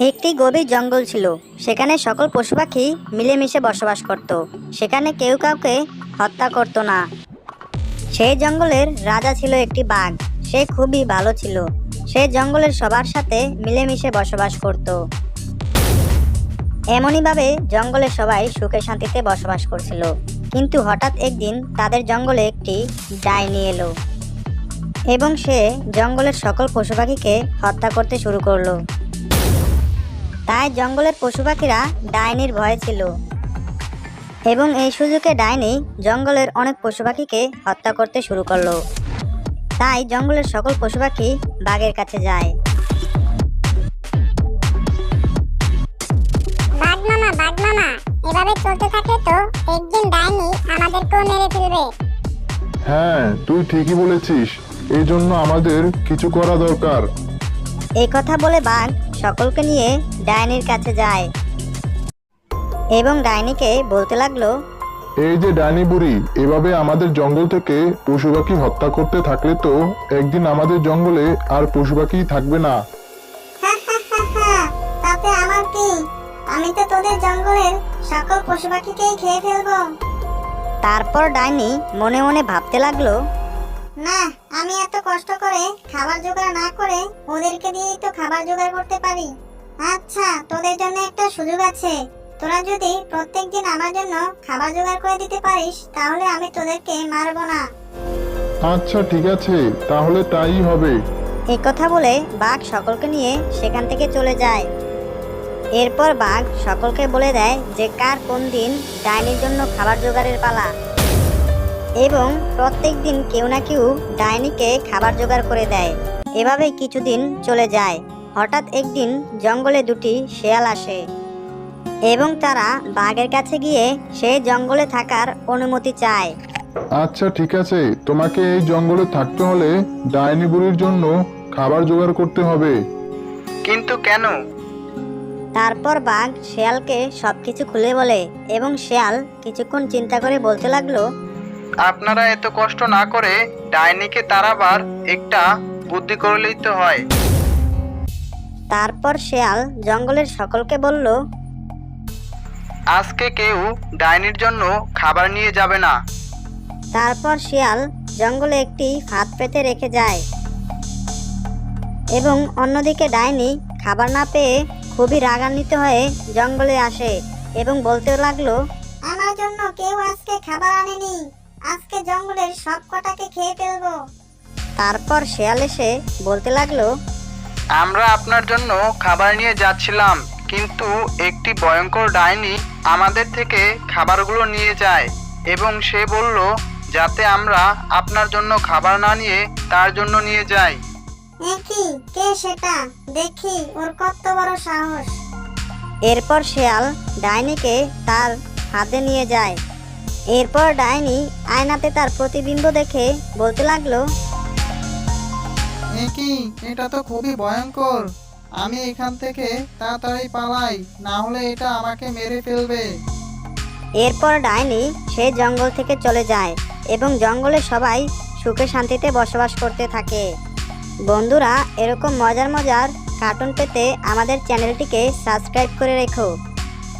একটি গভীর জঙ্গল ছিল। সেখানে সকল পশু পাখি মিলেমিশে বসবাস করত। সেখানে কেউ কাউকে হত্যা করত না। সেই জঙ্গলের রাজা ছিল একটি বাঘ। সে খুবই ভালো ছিল। সে জঙ্গলের সবার সাথে মিলেমিশে বসবাস করত। এমনইভাবে জঙ্গলের সবাই সুখে শান্তিতে বসবাস করছিল। কিন্তু হঠাৎ একদিন তাদের জঙ্গলে একটি ডাইনি এলো এবং সে জঙ্গলের সকল পশু পাখিকে হত্যা করতে শুরু করলো। তাই জঙ্গলের পশু পাখিরা ডাইনির ভয়ে ছিল এবং এই সুযোগে ডাইনি জঙ্গলের অনেক পশু পাখিকে হত্যা করতে শুরু করলো। তাই জঙ্গলের সকল পশু পাখি বাঘের কাছে যায়। বাঘ মামা, এভাবে চলতে থাকলে তো একদিন ডাইনি আমাদেরকেও মেরে ফেলবে। হ্যাঁ, তুই ঠিকই বলেছিস। এই জন্য আমাদের কিছু করা দরকার। এই কথা বলে বাঘ সকলকে নিয়ে ডাইনির কাছে যায় এবং ডাইনিকে বলতে লাগলো, এই যে ডাইনি বুড়ি, এভাবে আমাদের জঙ্গল থেকে পশু পাখি হত্যা করতে থাকলে তো একদিন আমাদের জঙ্গলে আর পশু পাখি থাকবে না। তাতে আমার কি? আমি তো তোদের জঙ্গলের সকল পশু পাখিকেই খেয়ে ফেলবো। তারপর ডাইনি মনে মনে ভাবতে লাগলো, না, আমি এত কষ্ট করে খাবার জোগাড় না করে ওদেরকে দিয়েই তো খাবার জোগাড় করতে পারি। আচ্ছা, তোদের জন্য একটা সুযোগ আছে। তোরা যদি প্রত্যেকদিন আমার জন্য খাবার জোগাড় করে দিতে পারিস তাহলে আমি তোদেরকে মারবো না। আচ্ছা ঠিক আছে, তাহলে তাই হবে। এই কথা বলে বাঘ সকলকে নিয়ে সেখান থেকে চলে যায়। এরপর বাঘ সকলকে বলে দেয় যে কার কোন দিন ডাইনির জন্য খাবার জোগাড়ের পালা এবং প্রত্যেক দিন কেউ না কেউ ডাইনিকে খাবার জোগাড় করে দেয়। এভাবেই কিছুদিন চলে যায়। হঠাৎ একদিন জঙ্গলে দুটি শেয়াল আসে এবং তারা বাঘের কাছে গিয়ে সেই জঙ্গলে থাকার অনুমতি চায়। আচ্ছা ঠিক আছে, তোমাকে এই জঙ্গলে থাকতে হলে ডাইনি বুড়ির জন্য খাবার জোগাড় করতে হবে। কিন্তু কেন? তারপর বাঘ শেয়ালকে সবকিছু খুলে বলে এবং শেয়াল কিছুক্ষণ চিন্তা করে বলতে লাগলো, আপনারা এত কষ্ট না করে ডাইনিকে তাড়াবার একটা বুদ্ধি করলেই তো হয়। তারপর শেয়াল জঙ্গলের সকলকে বলল, আজকে কেউ ডাইনির জন্য খাবার নিয়ে যাবে না। তারপর শিয়াল জঙ্গলে একটি ফাঁদ পেতে রেখে যায় এবং অন্যদিকে ডাইনি খাবার না পেয়ে খুবই রাগান্বিত হয়ে জঙ্গলে আসে এবং বলতে লাগলো, আমার জন্য কেউ আজকে খাবার আনেনি। আজকে জঙ্গলের সব কটাকে খেয়ে ফেলবো। তারপর শিয়াল এসে বলতে লাগলো, আমরা আপনার জন্য খাবার নিয়ে যাচ্ছিলাম, কিন্তু একটি ভয়ঙ্কর ডাইনি আমাদের থেকে খাবারগুলো নিয়ে যায় এবং সে বলল যাতে আমরা আপনার জন্য খাবার না নিয়ে তার জন্য নিয়ে যাই। কি কে সেটা? দেখি ওর কত বড় সাহস। এরপর শিয়াল ডাইনিকে তার হাতে নিয়ে যায়। এরপর ডাইনি আয়নাতে তার প্রতিবিম্ব দেখে বলতে লাগলো, কি এটা তো খুবই ভয়ঙ্কর। আমি এখান থেকে তাড়াতাড়ি পালাই, না হলে এটা আমাকে মেরে ফেলবে। এরপর ডাইনি সে জঙ্গল থেকে চলে যায় এবং জঙ্গলে সবাই সুখে শান্তিতে বসবাস করতে থাকে। বন্ধুরা, এরকম মজার মজার কার্টুন পেতে আমাদের চ্যানেলটিকে সাবস্ক্রাইব করে রেখো।